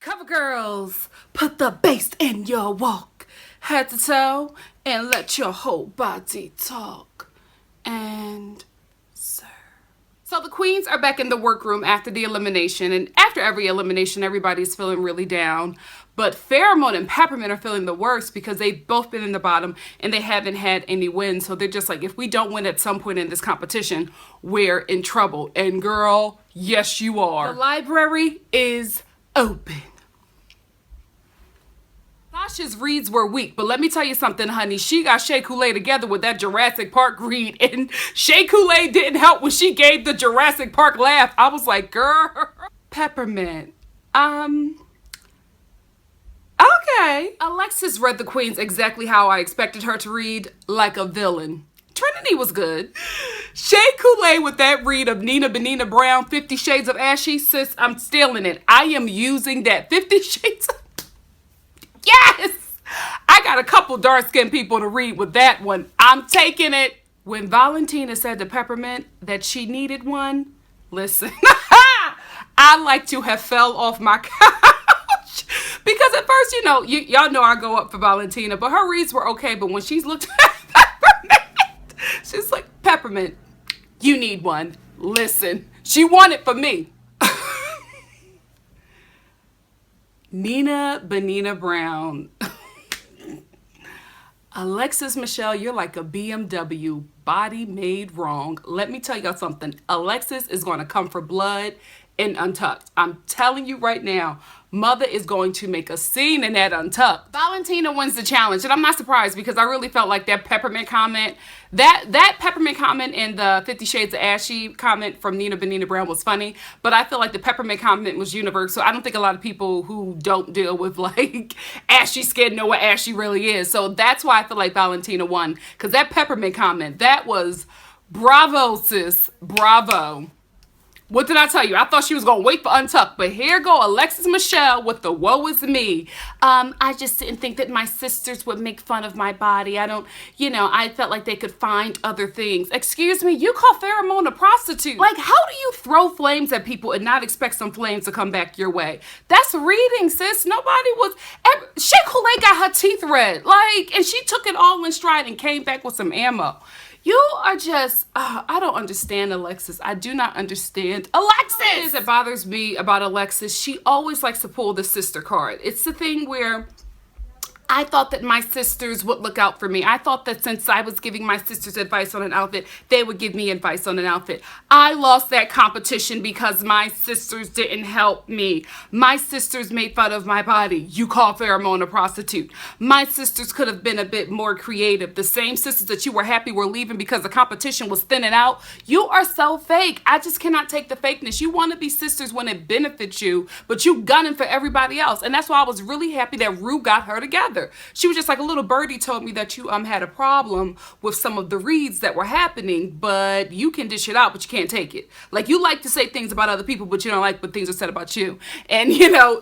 Cover girls, put the bass in your walk, head to toe, and let your whole body talk. And serve. So the queens are back in the workroom after the elimination, and after every elimination, everybody's feeling really down. But Pheromone and Peppermint are feeling the worst because they've both been in the bottom and they haven't had any wins. So they're just like, if we don't win at some point in this competition, we're in trouble. And girl, yes you are. The library is open. Sasha's reads were weak, but let me tell you something, honey. She got Shea Coulee together with that Jurassic Park read, and Shea Coulee didn't help when she gave the Jurassic Park laugh. I was like, girl. Peppermint. Okay. Alexis read the queens exactly how I expected her to read, like a villain. Trinity was good. Shea Coulee with that read of Nina Benina Brown, 50 Shades of Ashy. Sis, I'm stealing it. I am using that 50 Shades of... Yes! I got a couple dark-skinned people to read with that one. I'm taking it. When Valentina said to Peppermint that she needed one, listen, I like to have fell off my couch. Because at first, y'all know I go up for Valentina, but her reads were okay. But when she's looked at Peppermint, she's like, Peppermint, you need one. Listen, she won it for me. Nina Benina Brown. Alexis Michelle, you're like a BMW, body made wrong. Let me tell y'all something. Alexis is going to come for blood in Untucked. I'm telling you right now, Mother is going to make a scene in that Untucked. Valentina wins the challenge, and I'm not surprised because I really felt like that Peppermint comment, that Peppermint comment and the 50 Shades of Ashy comment from Nina Benina Brown was funny, but I feel like the Peppermint comment was universal. I don't think a lot of people who don't deal with like ashy skin know what ashy really is. So that's why I feel like Valentina won, because that Peppermint comment, that was bravo, sis, bravo. What did I tell you? I thought she was going to wait for Untucked, but here go Alexis Michelle with the woe is me. I just didn't think that my sisters would make fun of my body. I felt like they could find other things. Excuse me, you call Pheromone a prostitute. Like, how do you throw flames at people and not expect some flames to come back your way? That's reading, sis. Nobody was... Shea Coulee got her teeth red. And she took it all in stride and came back with some ammo. You are just, I don't understand Alexis. I do not understand Alexis. What it is that bothers me about Alexis, she always likes to pull the sister card. It's the thing where I thought that my sisters would look out for me. I thought that since I was giving my sisters advice on an outfit, they would give me advice on an outfit. I lost that competition because my sisters didn't help me. My sisters made fun of my body. You call Pheromone a prostitute. My sisters could have been a bit more creative. The same sisters that you were happy were leaving because the competition was thinning out. You are so fake. I just cannot take the fakeness. You want to be sisters when it benefits you, but you gunning for everybody else. And that's why I was really happy that Rue got her together. She was just like, a little birdie told me that you had a problem with some of the reads that were happening, but you can dish it out, but you can't take it. Like, you like to say things about other people, but you don't like when things are said about you. And,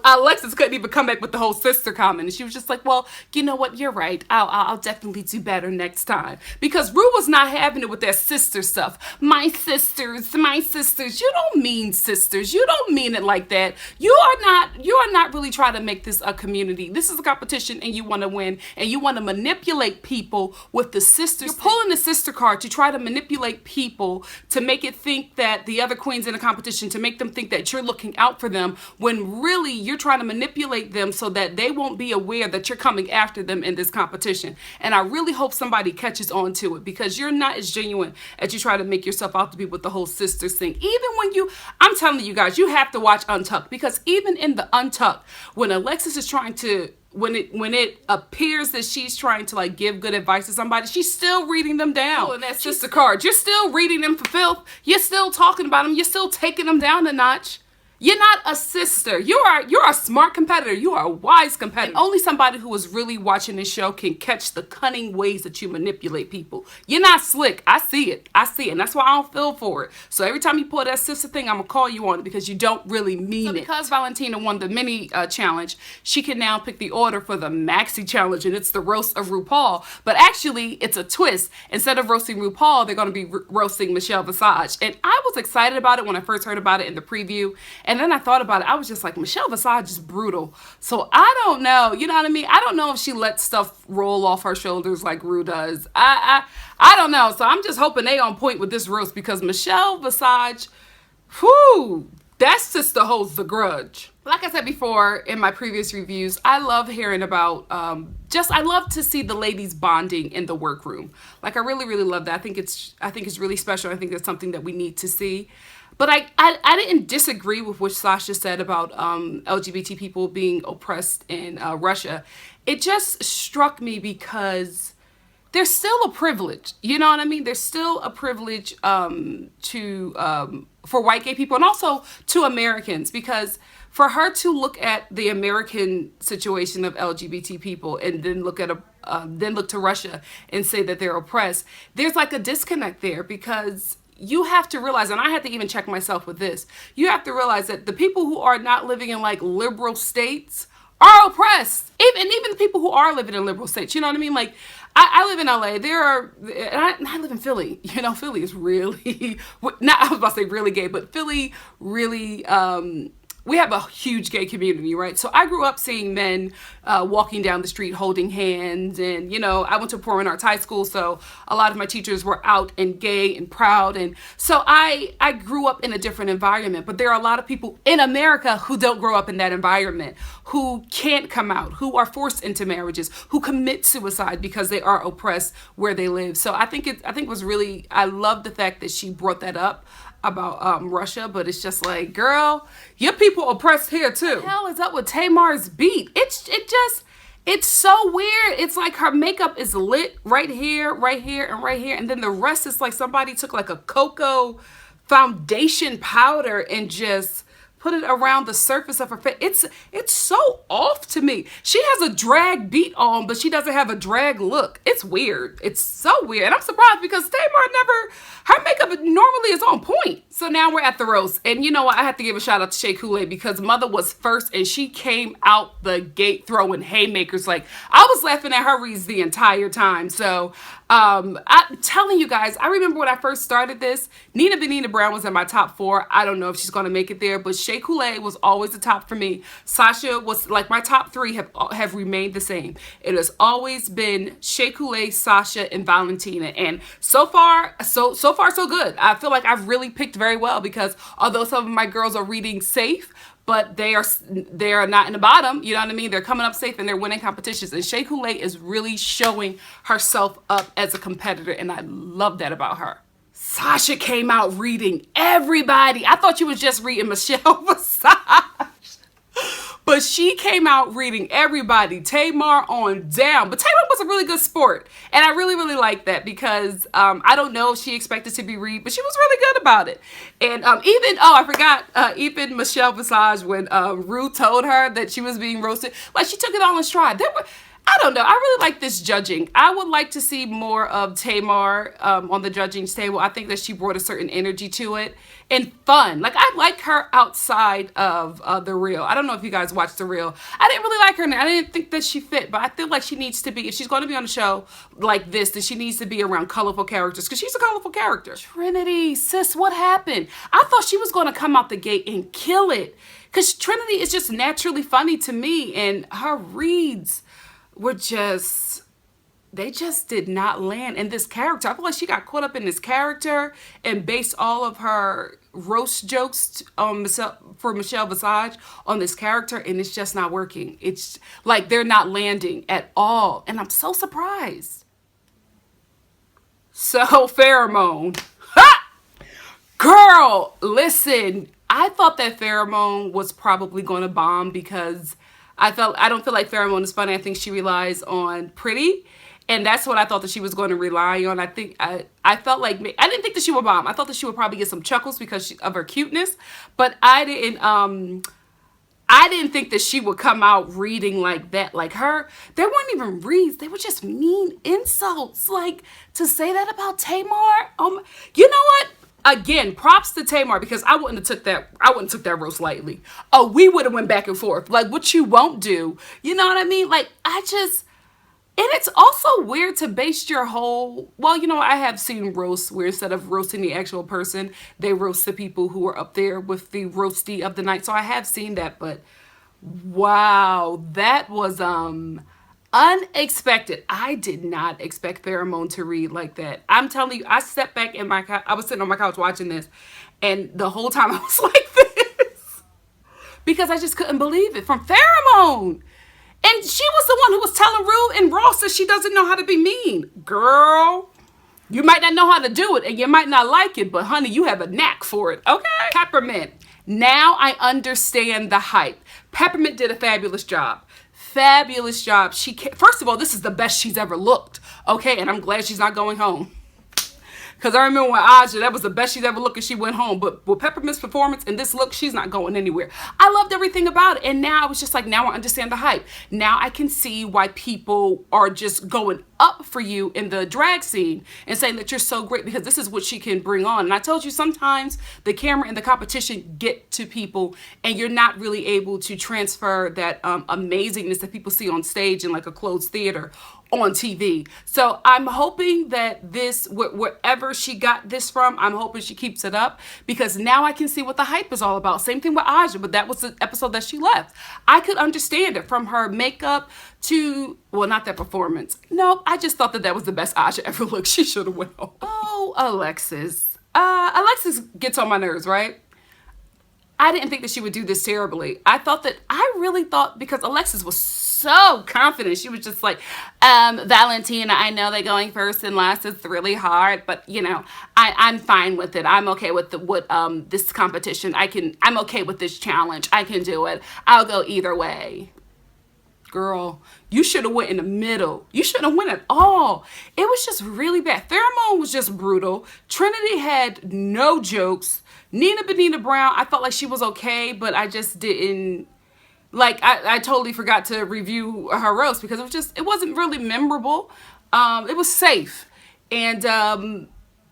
Alexis couldn't even come back with the whole sister comment. And she was just like, well, you know what? You're right. I'll definitely do better next time. Because Rue was not having it with that sister stuff. My sisters. You don't mean sisters. You don't mean it like that. You are not really trying to make this a community. This is a competition and you want to win, and you want to manipulate people with the sisters. You're pulling the sister card to try to manipulate people to make it think that the other queens in the competition, to make them think that you're looking out for them, when really you're trying to manipulate them so that they won't be aware that you're coming after them in this competition. And I really hope somebody catches on to it, because you're not as genuine as you try to make yourself out to be with the whole sisters thing. Even when I'm telling you guys, you have to watch Untucked, because even in the Untucked, when Alexis is trying to, when it appears that she's trying to give good advice to somebody, she's still reading them down. And that's just a card. You're still reading them for filth. You're still talking about them. You're still taking them down a notch. You're not a sister. You're a smart competitor. You are a wise competitor. And only somebody who is really watching this show can catch the cunning ways that you manipulate people. You're not slick. I see it. And that's why I don't feel for it. So every time you pull that sister thing, I'm going to call you on it, because you don't really mean it. Because Valentina won the mini challenge, she can now pick the order for the maxi challenge, and it's the roast of Rupaul. But actually, it's a twist. Instead of roasting Rupaul, they're going to be roasting Michelle Visage. And I was excited about it when I first heard about it in the preview. And then I thought about it. I was just like, Michelle Visage is brutal. So I don't know. You know what I mean? I don't know if she lets stuff roll off her shoulders like Rue does. I don't know. So I'm just hoping they on point with this roast, because Michelle Visage, whew, that sister holds the grudge. Like I said before in my previous reviews, I love hearing about, I love to see the ladies bonding in the workroom. Like, I really, really love that. I think it's really special. I think that's something that we need to see. But I didn't disagree with what Sasha said about LGBT people being oppressed in Russia. It just struck me because there's still a privilege. You know what I mean? There's still a privilege for white gay people, and also to Americans, because for her to look at the American situation of LGBT people and then look to Russia and say that they're oppressed, there's like a disconnect there, because you have to realize, and I had to even check myself with this, you have to realize that the people who are not living in like liberal states are oppressed. Even the people who are living in liberal states, you know what I mean? Like, I live in LA. I live in Philly. You know, Philly is really, not, I was about to say really gay, but Philly really, we have a huge gay community, right? So I grew up seeing men walking down the street holding hands. And, you know, I went to performing arts high school, so a lot of my teachers were out and gay and proud. And so I grew up in a different environment. But there are a lot of people in America who don't grow up in that environment, who can't come out, who are forced into marriages, who commit suicide because they are oppressed where they live. So I think it was really, I love the fact that she brought that up about Russia, but it's just like, girl, your people oppressed here too. What the hell is up with Tamar's beat? It's so weird. It's like her makeup is lit right here, and right here, and then the rest is like somebody took like a cocoa foundation powder and just put it around the surface of her face. It's so off to me. She has a drag beat on, but she doesn't have a drag look. It's weird. It's so weird. And I'm surprised, because her makeup normally is on point. So now we're at the roast. And you know what? I have to give a shout out to Shea Coulee, because Mother was first and she came out the gate throwing haymakers. Like, I was laughing at her reads the entire time. So I'm telling you guys, I remember when I first started this, Nina Benina Brown was in my top 4. I don't know if she's going to make it there, but Shea Coulee was always the top for me. Sasha was like, my top 3 have remained the same. It has always been Shea Coulee, Sasha, and Valentina. And so far, so good. I feel like I've really picked very well, because although some of my girls are reading safe, but they are not in the bottom, you know what I mean? They're coming up safe and they're winning competitions. And Shea Coulee is really showing herself up as a competitor, and I love that about her. Sasha came out reading everybody. I thought you was just reading Michelle Visage. But she came out reading everybody, Tamar on down. But Tamar was a really good sport. And I really, really like that, because I don't know if she expected to be read, but she was really good about it. And even Michelle Visage, when Rue told her that she was being roasted, like, she took it all in stride. I don't know. I really like this judging. I would like to see more of Tamar on the judging table. I think that she brought a certain energy to it and fun. Like, I like her outside of The Real. I don't know if you guys watched The Real. I didn't really like her. I didn't think that she fit, but I feel like she needs to be, if she's going to be on a show like this, then she needs to be around colorful characters, because she's a colorful character. Trinity, sis, what happened? I thought she was going to come out the gate and kill it, because Trinity is just naturally funny to me, and her reads were they just did not land in this character. I feel like she got caught up in this character and based all of her roast jokes for Michelle Visage on this character, and it's just not working. It's like they're not landing at all, and I'm so surprised. So, Pheromone. Ha! Girl, listen, I thought that Pheromone was probably going to bomb, because I don't feel like Pheromone is funny. I think she relies on pretty, and that's what I thought that she was going to rely on. I felt like, I didn't think that she would bomb. I thought that she would probably get some chuckles because of her cuteness, but I didn't think that she would come out reading like that. Like, her, they weren't even reads. They were just mean insults. Like, to say that about Tamar, you know what? Again, props to Tamar, because I wouldn't have took that roast lightly. We would have went back and forth. Like, what you won't do. You know what I mean? Like, And it's also weird to base your whole, well, you know, I have seen roasts where instead of roasting the actual person, they roast the people who are up there with the roasty of the night. So I have seen that, but wow, that was unexpected. I did not expect Pheromone to read like that. I'm telling you, I stepped back in my couch. I was sitting on my couch watching this, and the whole time I was like this because I just couldn't believe it from Pheromone. And she was the one who was telling Rue and Ross that she doesn't know how to be mean. Girl, you might not know how to do it and you might not like it, but honey, you have a knack for it, okay? Peppermint. Now I understand the hype. Peppermint did a fabulous job. Fabulous job. First of all, this is the best she's ever looked, okay? And I'm glad she's not going home. Because I remember when Aja, that was the best she'd ever looked and she went home. But with Peppermint's performance and this look, she's not going anywhere. I loved everything about it. And now I was just like, now I understand the hype. Now I can see why people are just going up for you in the drag scene and saying that you're so great because this is what she can bring on. And I told you sometimes the camera and the competition get to people and you're not really able to transfer that amazingness that people see on stage in like a closed theater on TV. So I'm hoping that this, wherever she got this from, I'm hoping she keeps it up because now I can see what the hype is all about. Same thing with Aja, but that was the episode that she left. I could understand it from her makeup to, well, not that performance. No, I just thought that that was the best Aja ever looked. She should have went home. Oh, Alexis. Alexis gets on my nerves, right? I didn't think that she would do this terribly. I really thought because Alexis was so confident. She was just like, Valentina, I know that going first and last is really hard, but you know, I'm fine with it. I'm okay with this competition. I'm okay with this challenge. I can do it. I'll go either way. Girl, you should have went in the middle. You shouldn't have went at all. It was just really bad. Pheromone was just brutal. Trinity had no jokes. Nina Benita Brown, I felt like she was okay, but I just didn't, like, I totally forgot to review her roast because it wasn't really memorable. It was safe. And,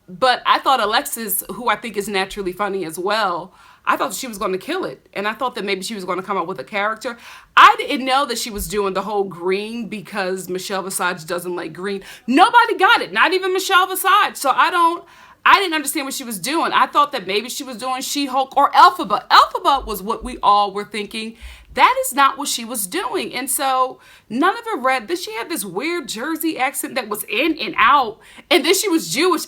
but I thought Alexis, who I think is naturally funny as well, I thought she was going to kill it. And I thought that maybe she was going to come up with a character. I didn't know that she was doing the whole green because Michelle Visage doesn't like green. Nobody got it. Not even Michelle Visage. So I didn't understand what she was doing. I thought that maybe she was doing She-Hulk or Elphaba. Elphaba was what we all were thinking. That is not what she was doing. And so none of it read. Then she had this weird Jersey accent that was in and out. And then she was Jewish.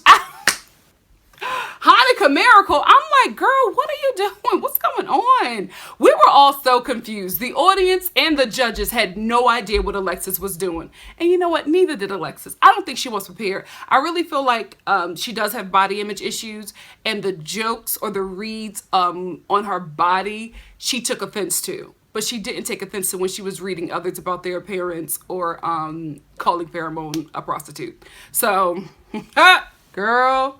Hanukkah Miracle. I'm like, girl, what are you doing? What's going on? We were all so confused. The audience and the judges had no idea what Alexis was doing. And you know what? Neither did Alexis. I don't think she was prepared. I really feel like she does have body image issues and the jokes or the reads on her body, she took offense to. But she didn't take offense to when she was reading others about their appearance or calling Pheromone a prostitute. So, girl,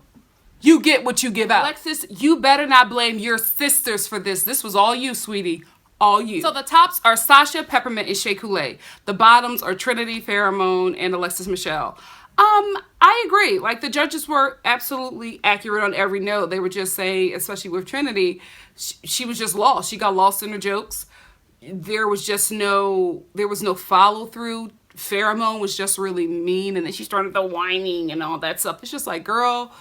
you get what you give out. Alexis, you better not blame your sisters for this. This was all you, sweetie. All you. So the tops are Sasha, Peppermint, and Shea Coulee. The bottoms are Trinity, Pheromone, and Alexis Michelle. I agree. Like, the judges were absolutely accurate on every note. They were just saying, especially with Trinity, she was just lost. She got lost in her jokes. There was no follow through. Pheromone was just really mean, and then she started the whining and all that stuff. It's just like, girl,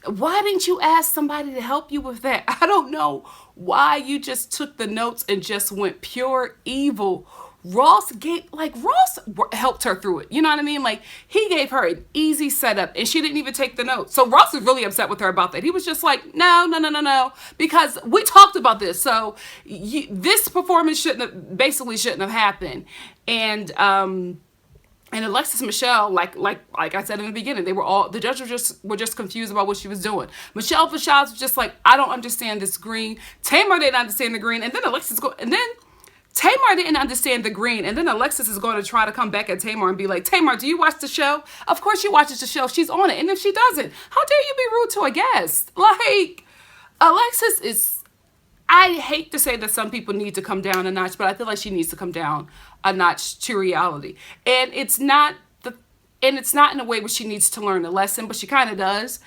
why didn't you ask somebody to help you with that? I don't know why you just took the notes and just went pure evil. Ross helped her through it. You know what I mean? Like, he gave her an easy setup and she didn't even take the notes. So Ross was really upset with her about that. He was just like, no, because we talked about this. So this performance shouldn't have happened. And Alexis Michelle, like I said in the beginning, the judges were just confused about what she was doing. Michelle Visage was just like, I don't understand this green. Tamar didn't understand the green, and then Tamar didn't understand the green, and then Alexis is going to try to come back at Tamar and be like, Tamar, do you watch the show? Of course she watches the show. She's on it. And if she doesn't, how dare you be rude to a guest? Like, Alexis is, I hate to say that some people need to come down a notch, but I feel like she needs to come down a notch to reality. And it's not in a way where she needs to learn a lesson, but she kind of does.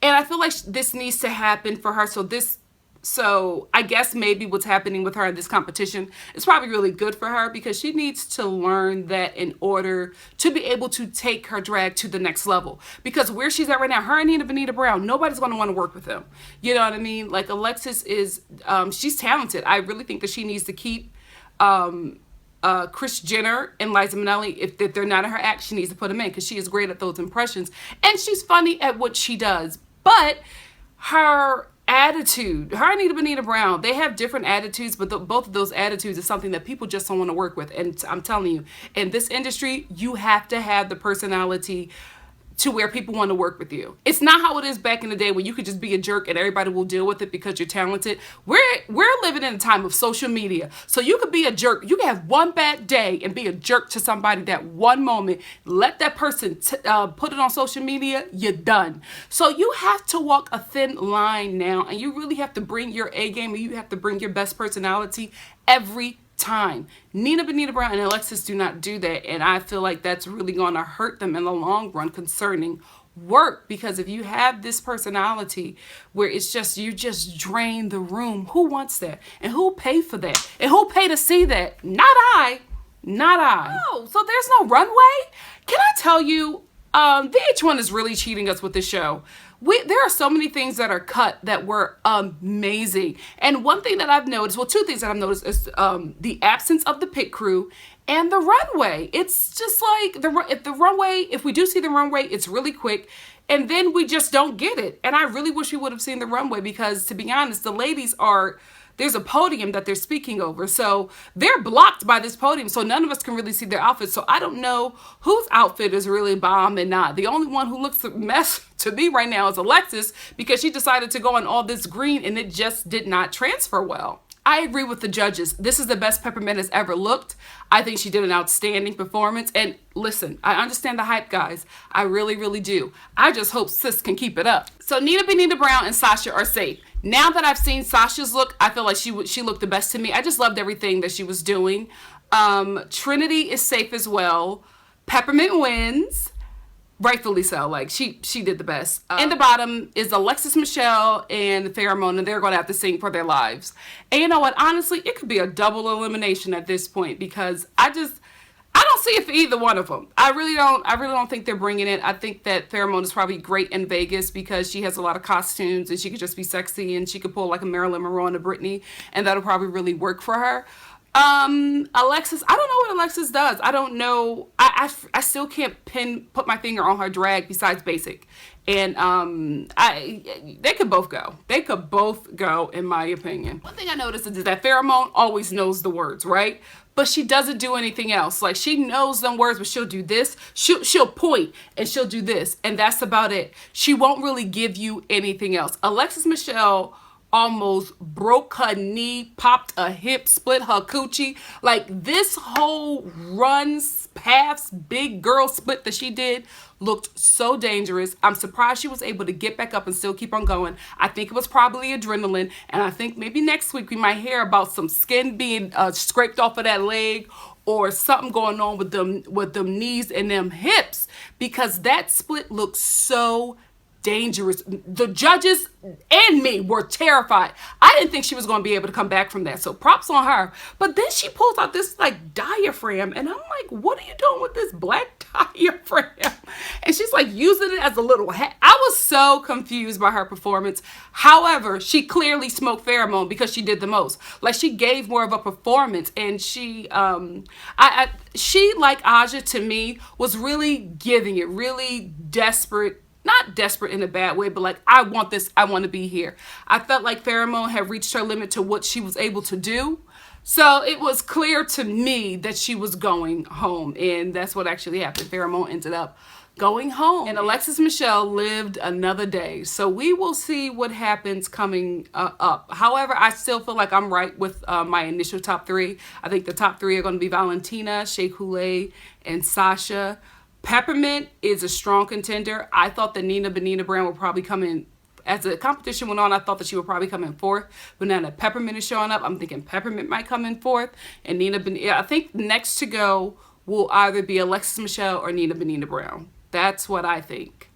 And I feel like this needs to happen for her. So this So I guess maybe what's happening with her in this competition is probably really good for her, because she needs to learn that in order to be able to take her drag to the next level. Because where she's at right now, her and Nina Brown, nobody's going to want to work with them. You know what I mean? Like, Alexis is, she's talented. I really think that she needs to keep Kris Jenner and Liza Minnelli. If they're not in her act, she needs to put them in, because she is great at those impressions. And she's funny at what she does. But her attitude, her and Nina Brown, they have different attitudes, but both of those attitudes is something that people just don't want to work with. And I'm telling you, in this industry, you have to have the personality to where people want to work with you. It's not how it is back in the day when you could just be a jerk and everybody will deal with it because you're talented. We're living in a time of social media. So you could be a jerk. You can have one bad day and be a jerk to somebody that one moment. Let that person put it on social media, you're done. So you have to walk a thin line now, and you really have to bring your A game, and you have to bring your best personality every time. Nina Brown and Alexis do not do that, and I feel like that's really going to hurt them in the long run concerning work, because if you have this personality where it's just, you just drain the room, who wants that? And who'll pay for that? And who'll pay to see that? Not I. Oh, so there's no runway? Can I tell you, VH1 is really cheating us with this show. There are so many things that are cut that were amazing. And one thing that I've noticed, well, two things that I've noticed is the absence of the pit crew and the runway. It's just like, if we do see the runway, it's really quick. And then we just don't get it. And I really wish we would have seen the runway, because to be honest, the ladies there's a podium that they're speaking over. So they're blocked by this podium. So none of us can really see their outfits. So I don't know whose outfit is really bomb and not. The only one who looks a mess to me right now is Alexis, because she decided to go on all this green and it just did not transfer well. I agree with the judges. This is the best Peppermint has ever looked. I think she did an outstanding performance. And listen, I understand the hype, guys. I really, really do. I just hope sis can keep it up. So Nina Brown and Sasha are safe. Now that I've seen Sasha's look, I feel like she looked the best to me. I just loved everything that she was doing. Trinity is safe as well. Peppermint wins. Rightfully so. Like, she did the best. In the bottom is Alexis Michelle and Pheromone, and they're going to have to sing for their lives. And you know what? Honestly, it could be a double elimination at this point, because I don't see it for either one of them. I really don't think they're bringing it. I think that Pheromone is probably great in Vegas because she has a lot of costumes and she could just be sexy, and she could pull like a Marilyn Monroe and a Britney, and that'll probably really work for her. Alexis, I don't know what Alexis does. I don't know. I still can't put my finger on her drag besides basic. And they could both go. They could both go, in my opinion. One thing I noticed is that Pheromone always knows the words, right? But she doesn't do anything else. Like, she knows them words, but she'll do this. She'll point and she'll do this, and that's about it. She won't really give you anything else. Alexis Michelle almost broke her knee, popped a hip, split her coochie. Like, this whole paths, big girl split that she did looked so dangerous. I'm surprised she was able to get back up and still keep on going. I think it was probably adrenaline, and I think maybe next week we might hear about some skin being scraped off of that leg, or something going on with them knees and them hips, because that split looks so dangerous. The judges and me were terrified. I didn't think she was going to be able to come back from that. So props on her. But then she pulls out this like diaphragm, and I'm like, what are you doing with this black diaphragm? And she's like using it as a little hat. I was so confused by her performance. However, she clearly smoked Pheromone because she did the most. Like, she gave more of a performance, and she like Aja, to me, was really giving it, really desperate. Not desperate in a bad way, but like, I want this, I want to be here. I felt like Pheromone had reached her limit to what she was able to do. So it was clear to me that she was going home, and that's what actually happened. Pheromone ended up going home, and Alexis Michelle lived another day. So we will see what happens coming up. However, I still feel like I'm right with my initial top three. I think the top three are going to be Valentina, Shea Coulee, and Sasha. Peppermint is a strong contender. I thought that Nina Brown would probably come in, as the competition went on, I thought that she would probably come in fourth. But now that Peppermint is showing up, I'm thinking Peppermint might come in fourth. And I think next to go will either be Alexis Michelle or Nina Brown. That's what I think.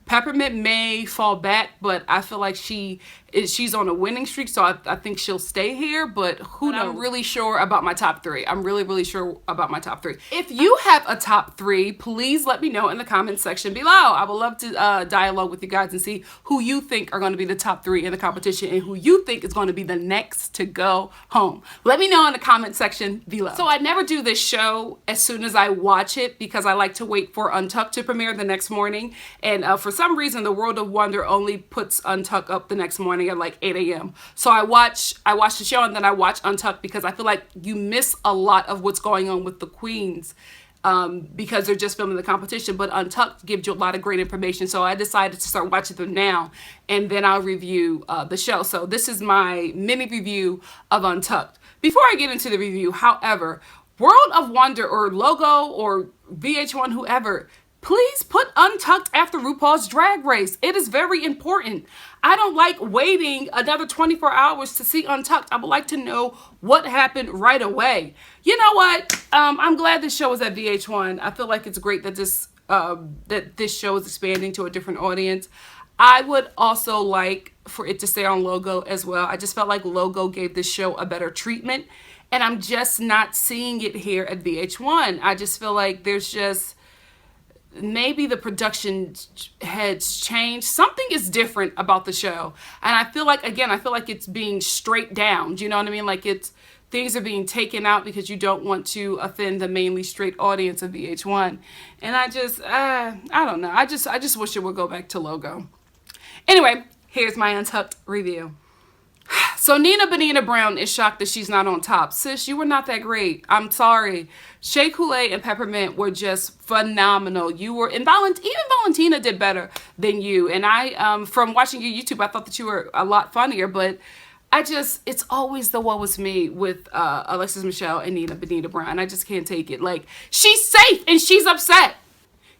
Peppermint may fall back, but I feel like she's on a winning streak, so I think she'll stay here, but who knows? I'm really sure about my top three. I'm really, really sure about my top three. If you have a top three, please let me know in the comment section below. I would love to dialogue with you guys and see who you think are going to be the top three in the competition and who you think is going to be the next to go home. Let me know in the comment section below. So I never do this show as soon as I watch it because I like to wait for Untucked to premiere the next morning, and for some reason the World of Wonder only puts Untucked up the next morning at like 8 a.m. So I watch the show and then I watch Untucked because I feel like you miss a lot of what's going on with the queens because they're just filming the competition. But Untucked gives you a lot of great information. So I decided to start watching them now, and then I'll review the show. So this is my mini review of Untucked. Before I get into the review, however, World of Wonder or Logo or VH1, whoever, please put Untucked after RuPaul's Drag Race. It is very important. I don't like waiting another 24 hours to see Untucked. I would like to know what happened right away. You know what? I'm glad this show is at VH1. I feel like it's great that this show is expanding to a different audience. I would also like for it to stay on Logo as well. I just felt like Logo gave this show a better treatment, and I'm just not seeing it here at VH1. I just feel like there's just... maybe the production heads changed. Something is different about the show. And I feel like, again, it's being straight down. Do you know what I mean? Like things are being taken out because you don't want to offend the mainly straight audience of VH1. And I don't know. I just wish it would go back to Logo. Anyway, here's my Untucked review. So Nina Benina Brown is shocked that she's not on top. Sis, you were not that great. I'm sorry. Shea Coulee and Peppermint were just phenomenal. You were, and even Valentina did better than you. And I, from watching your YouTube, I thought that you were a lot funnier, but it's always the woe is me with Alexis Michelle and Nina Benina Brown. I just can't take it. Like, she's safe and she's upset.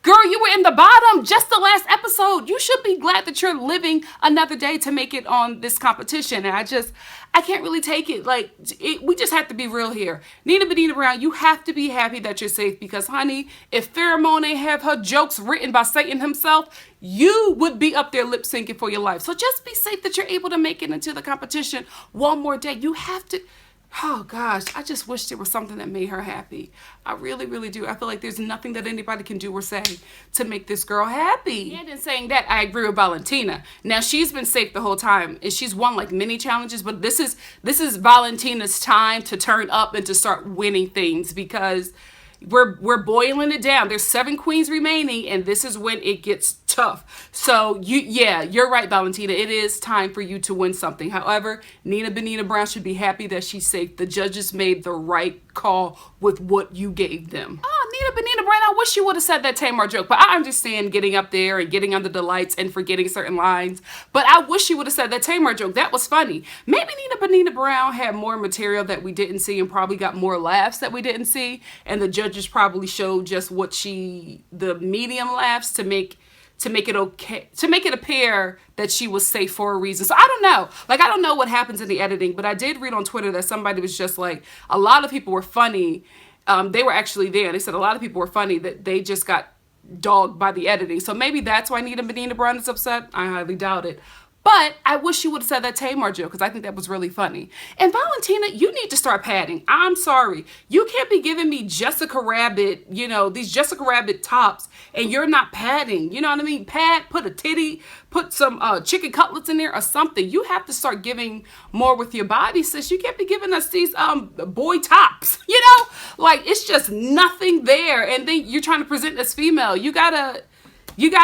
Girl, you were in the bottom just the last episode. You should be glad that you're living another day to make it on this competition. And I can't really take it. Like, we just have to be real here. Nina Benina Brown, you have to be happy that you're safe because, honey, if Pheromone ain't have her jokes written by Satan himself, you would be up there lip syncing for your life. So just be safe that you're able to make it into the competition one more day. You have to... oh gosh, I just wish there was something that made her happy. I really, really do. I feel like there's nothing that anybody can do or say to make this girl happy. And in saying that, I agree with Valentina. Now, she's been safe the whole time, and she's won like many challenges, but this is Valentina's time to turn up and to start winning things because we're boiling it down. There's 7 queens remaining, and this is when it gets tough. So you're right, Valentina. It is time for you to win something. However, Nina Benina Brown should be happy that she's safe. The judges made the right call with what you gave them. Oh, Nina Benina Brown, I wish you would have said that Tamar joke, but I understand getting up there and getting under the lights and forgetting certain lines. But I wish you would have said that Tamar joke. That was funny. Maybe Nina Benina Brown had more material that we didn't see and probably got more laughs that we didn't see. And the judges probably showed just the medium laughs to make it okay, to make it appear that she was safe for a reason. So I don't know. Like, I don't know what happens in the editing, but I did read on Twitter that somebody was just like, a lot of people were funny. They were actually there. They said a lot of people were funny that they just got dogged by the editing. So maybe that's why Nina Benina Brown is upset. I highly doubt it. But I wish you would have said that Tamar joke because I think that was really funny. And Valentina, you need to start padding. I'm sorry. You can't be giving me Jessica Rabbit, these Jessica Rabbit tops, and you're not padding. You know what I mean? Pad, put a titty, put some chicken cutlets in there or something. You have to start giving more with your body, sis. You can't be giving us these boy tops, Like, it's just nothing there. And then you're trying to present as female. You gotta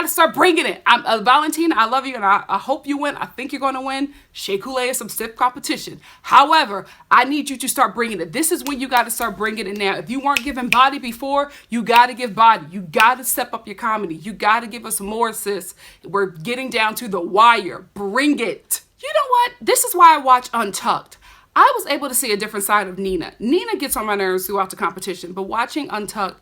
start bringing it. Valentina, I love you, and I hope you win. I think you're going to win. Shea Coulee is some stiff competition. However, I need you to start bringing it. This is when you got to start bringing it now. If you weren't giving body before, you got to give body. You got to step up your comedy. You got to give us more, sis. We're getting down to the wire. Bring it. You know what? This is why I watch Untucked. I was able to see a different side of Nina. Nina gets on my nerves throughout the competition, but watching Untucked,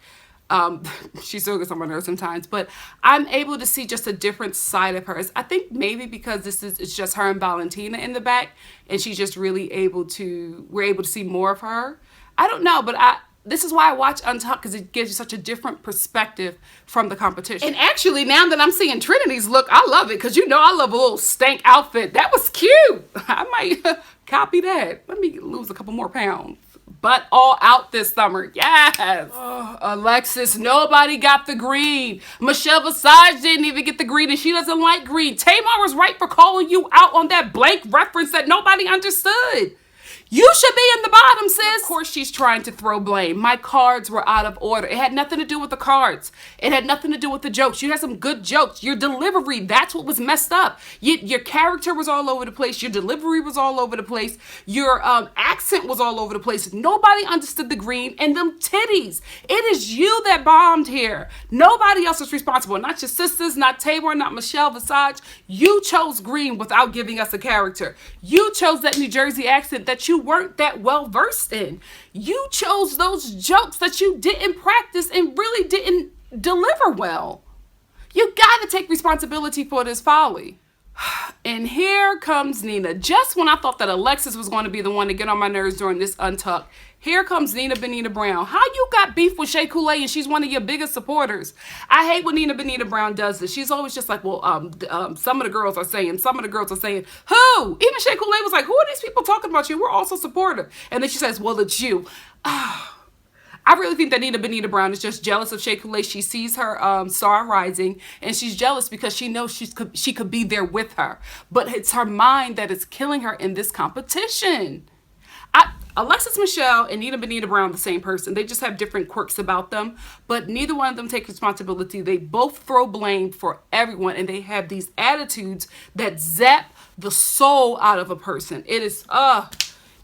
she still gets on my nerves sometimes, but I'm able to see just a different side of hers. I think maybe because it's just her and Valentina in the back, and she's just really we're able to see more of her. I don't know, but this is why I watch Untucked, because it gives you such a different perspective from the competition. And actually, now that I'm seeing Trinity's look, I love it, because you know I love a little stank outfit. That was cute. I might copy that. Let me lose a couple more pounds. But all out this summer. Yes. Oh, Alexis, nobody got the green. Michelle Visage didn't even get the green, and she doesn't like green. Tamar was right for calling you out on that blank reference that nobody understood. You should be in the bottom, sis. Of course, she's trying to throw blame. My cards were out of order. It had nothing to do with the cards. It had nothing to do with the jokes. You had some good jokes. Your delivery, that's what was messed up. Your character was all over the place. Your delivery was all over the place. Your accent was all over the place. Nobody understood the green and them titties. It is you that bombed here. Nobody else is responsible. Not your sisters, not Tabor, not Michelle Visage. You chose green without giving us a character. You chose that New Jersey accent that you weren't that well versed in. You chose those jokes that you didn't practice and really didn't deliver well. You got to take responsibility for this folly. And here comes Nina. Just when I thought that Alexis was going to be the one to get on my nerves during this Untucked, here comes Nina Benita Brown. How you got beef with Shea Coulee and she's one of your biggest supporters? I hate when Nina Benita Brown does this. She's always just like, well, some of the girls are saying, who? Even Shea Coulee was like, who are these people talking about you? We're also supportive. And then she says, well, it's you. I really think that Nina Benita Brown is just jealous of Shea Coulee. She sees her star rising, and she's jealous because she knows she could be there with her. But it's her mind that is killing her in this competition. Alexis Michelle and Nina Benita Brown, the same person. They just have different quirks about them, but neither one of them take responsibility. They both throw blame for everyone, and they have these attitudes that zap the soul out of a person. It is, y'all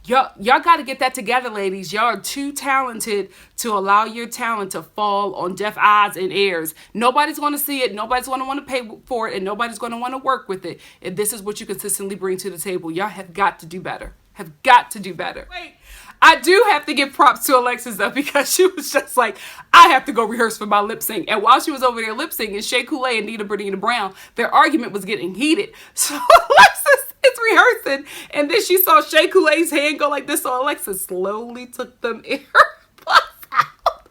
got to get that together, ladies. Y'all are too talented to allow your talent to fall on deaf eyes and ears. Nobody's going to see it. Nobody's going to want to pay for it, and nobody's going to want to work with it. And this is what you consistently bring to the table. Y'all have got to do better. Have got to do better. Wait, I do have to give props to Alexis, though, because she was just like, I have to go rehearse for my lip sync. And while she was over there lip syncing, Shea Coulee and Nina Benita Brown, their argument was getting heated. So Alexis is rehearsing, and then she saw Shea Coulee's hand go like this, so Alexis slowly took them earplugs out.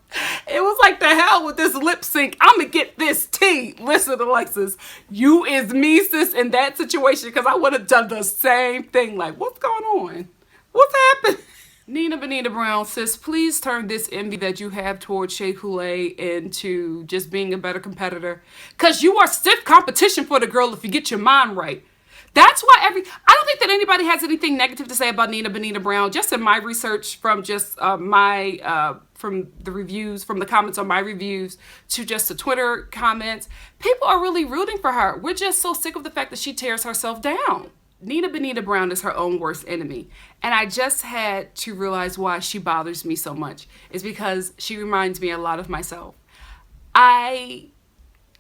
It was like, the hell with this lip sync. I'm going to get this tea. Listen, Alexis, you is me, sis, in that situation, because I would have done the same thing. Like, what's going on? What's happening? Nina Benita Brown, sis, please turn this envy that you have towards Shea Coulee into just being a better competitor. Because you are stiff competition for the girl if you get your mind right. That's why I don't think that anybody has anything negative to say about Nina Benita Brown. Just in my research from just from the reviews, from the comments on my reviews to just the Twitter comments, people are really rooting for her. We're just so sick of the fact that she tears herself down. Nina Benita Brown is her own worst enemy. And I just had to realize why she bothers me so much. It's because she reminds me a lot of myself. I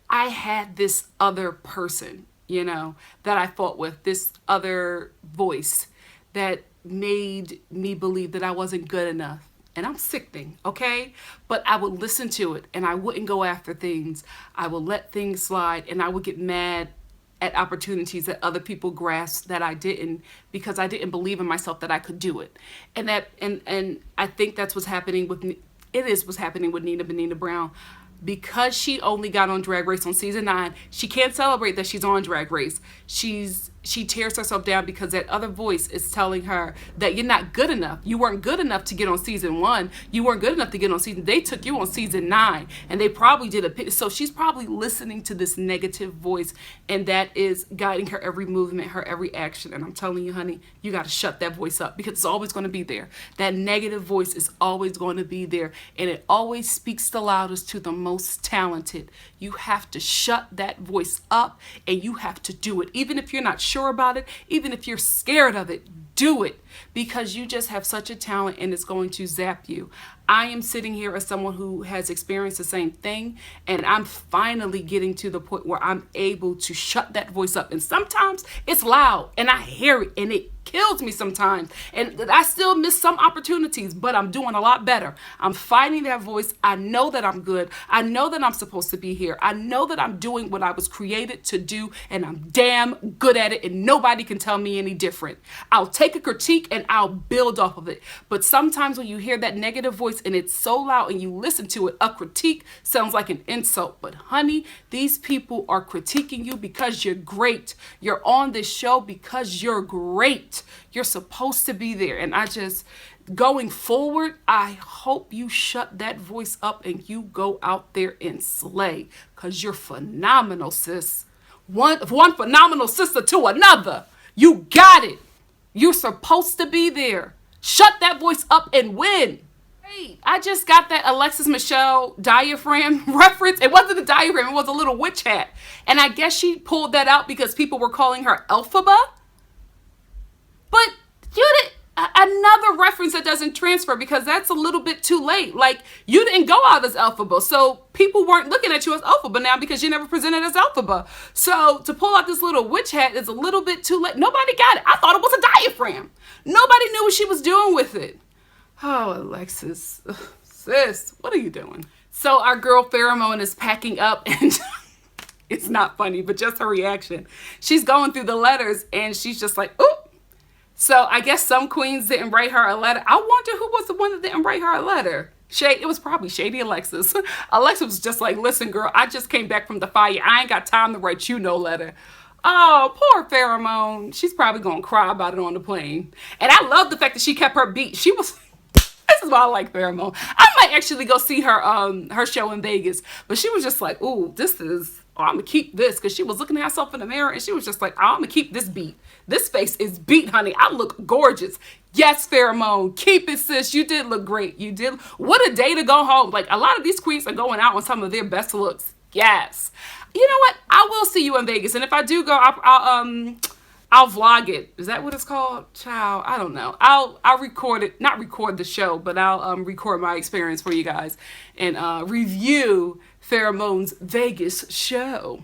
had this other person, you know, that I fought with, this other voice that made me believe that I wasn't good enough. And I'm sickening, okay? But I would listen to it and I wouldn't go after things. I would let things slide and I would get mad at opportunities that other people grasped that I didn't, because I didn't believe in myself that I could do it. And I think that's what's happening with Nina Benita Brown. Because she only got on Drag Race on season 9, she can't celebrate that she's on Drag Race. She tears herself down because that other voice is telling her that you're not good enough. You weren't good enough to get on season 1. You weren't good enough to get on season. They took you on season 9, and they probably did so she's probably listening to this negative voice, and that is guiding her every movement, her every action. And I'm telling you, honey, you got to shut that voice up, because it's always going to be there. That negative voice is always going to be there, and it always speaks the loudest to the most talented. You have to shut that voice up, and you have to do it. Even if you're not sure about it, even if you're scared of it, do it, because you just have such a talent and it's going to zap you. I am sitting here as someone who has experienced the same thing, and I'm finally getting to the point where I'm able to shut that voice up. And sometimes it's loud and I hear it and it kills me sometimes. And I still miss some opportunities, but I'm doing a lot better. I'm finding that voice. I know that I'm good. I know that I'm supposed to be here. I know that I'm doing what I was created to do, and I'm damn good at it, and nobody can tell me any different. I'll take a critique and I'll build off of it. But sometimes when you hear that negative voice and it's so loud and you listen to it, a critique sounds like an insult. But honey, these people are critiquing you because you're great. You're on this show because you're great. You're supposed to be there. And going forward, I hope you shut that voice up and you go out there and slay, because you're phenomenal, sis. One phenomenal sister to another. You got it. You're supposed to be there. Shut that voice up and win. Hey, I just got that Alexis Michelle diaphragm reference. It wasn't a diaphragm, it was a little witch hat. And I guess she pulled that out because people were calling her Elphaba. But you did another reference that doesn't transfer, because that's a little bit too late. Like, you didn't go out as Elphaba, so people weren't looking at you as Elphaba now because you never presented as Elphaba. So to pull out this little witch hat is a little bit too late. Nobody got it. I thought it was a diaphragm. Nobody knew what she was doing with it. Oh, Alexis, sis, what are you doing? So our girl Pheromone is packing up, and it's not funny, but just her reaction. She's going through the letters and she's just like, oh. So I guess some queens didn't write her a letter. I wonder who was the one that didn't write her a letter. It was probably Shady Alexis. Alexis was just like, listen, girl, I just came back from the fire. I ain't got time to write you no letter. Oh, poor Pheromone. She's probably going to cry about it on the plane. And I love the fact that she kept her beat. This is why I like Pheromone. I might actually go see her show in Vegas. But she was just like, ooh, I'm going to keep this. Because she was looking at herself in the mirror and she was just like, I'm going to keep this beat. This face is beat, honey. I look gorgeous. Yes, Pheromone. Keep it, sis. You did look great. You did. What a day to go home. Like, a lot of these queens are going out on some of their best looks. Yes. You know what? I will see you in Vegas. And if I do go, I'll vlog it. Is that what it's called? Child, I don't know. I'll record it. Not record the show, but I'll record my experience for you guys and review Pheromone's Vegas show.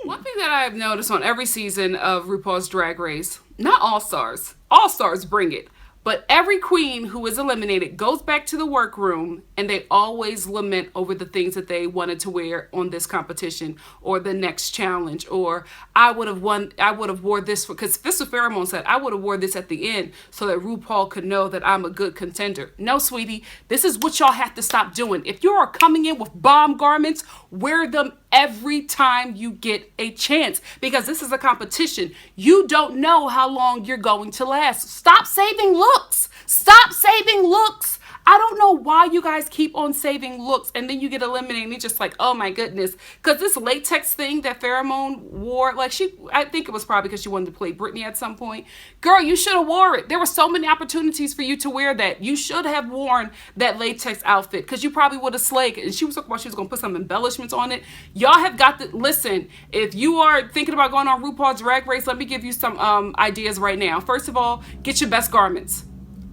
One thing that I have noticed on every season of RuPaul's Drag Race, not All Stars bring it, but every queen who is eliminated goes back to the workroom and they always lament over the things that they wanted to wear on this competition or the next challenge, or I would have wore this, because Mr. Pheromone said, I would have wore this at the end so that RuPaul could know that I'm a good contender. No, sweetie, this is what y'all have to stop doing. If you are coming in with bomb garments, wear them every time you get a chance, because this is a competition. You don't know how long you're going to last. Stop saving looks. Stop saving looks. I don't know why you guys keep on saving looks and then you get eliminated and you're just like, oh my goodness. Because this latex thing that Pheromone wore, like I think it was probably because she wanted to play Britney at some point. Girl, you should have wore it. There were so many opportunities for you to wear that. You should have worn that latex outfit because you probably would have slayed it. And she was talking about she was going to put some embellishments on it. Y'all have got to, listen, if you are thinking about going on RuPaul's Drag Race, let me give you some ideas right now. First of all, get your best garments.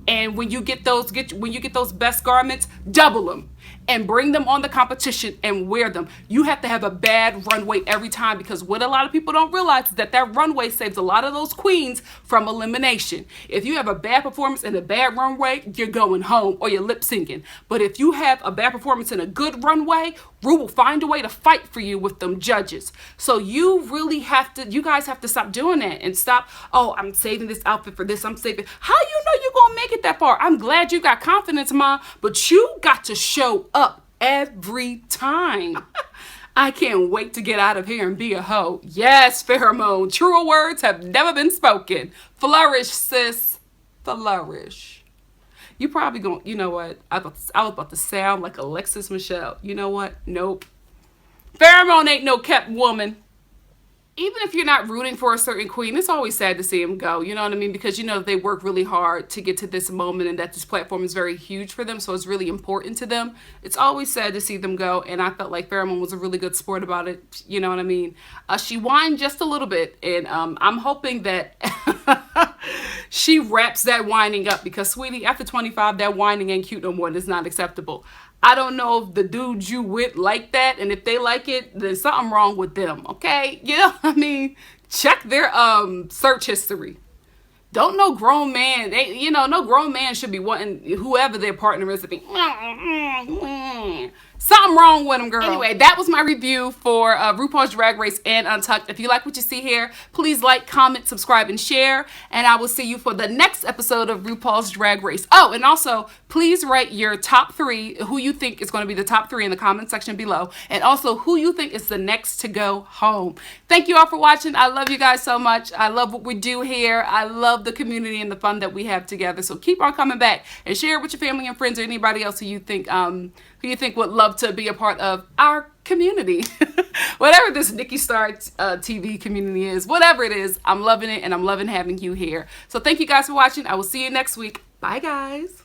And when you get those best garments, double them and bring them on the competition and wear them. You have to have a bad runway every time, because what a lot of people don't realize is that runway saves a lot of those queens from elimination. If you have a bad performance and a bad runway, you're going home or you're lip syncing. But if you have a bad performance and a good runway, Ru will find a way to fight for you with them judges. So you guys have to stop doing that and stop, oh, I'm saving this outfit for this, I'm saving. How you know you're going to make it that far? I'm glad you got confidence, Mom, but you got to show up every time. I can't wait to get out of here and be a hoe. Yes, Pheromone. Truer words have never been spoken. Flourish, sis. Flourish. You probably going, you know what? I was about to sound like Alexis Michelle. You know what? Nope. Pheromone ain't no kept woman. Even if you're not rooting for a certain queen, it's always sad to see them go. You know what I mean? Because you know they work really hard to get to this moment and that this platform is very huge for them. So it's really important to them. It's always sad to see them go. And I felt like Pheromone was a really good sport about it. You know what I mean? She whined just a little bit. And I'm hoping that she wraps that whining up. Because, sweetie, after 25, that whining ain't cute no more. And it's not acceptable. I don't know if the dudes you with like that, and if they like it, then something wrong with them, okay? You know what I mean? Check their search history. Don't no grown man, no grown man should be wanting whoever their partner is to be. Something wrong with them, girl. Anyway, that was my review for RuPaul's Drag Race and Untucked. If you like what you see here, please like, comment, subscribe, and share. And I will see you for the next episode of RuPaul's Drag Race. Oh, and also, please write your top 3, who you think is going to be the top 3 in the comment section below. And also, who you think is the next to go home. Thank you all for watching. I love you guys so much. I love what we do here. I love the community and the fun that we have together. So keep on coming back and share it with your family and friends or anybody else who you think would love to be a part of our community. Whatever this Nikki Star TV community is, whatever it is, I'm loving it and I'm loving having you here. So thank you guys for watching. I will see you next week. Bye, guys.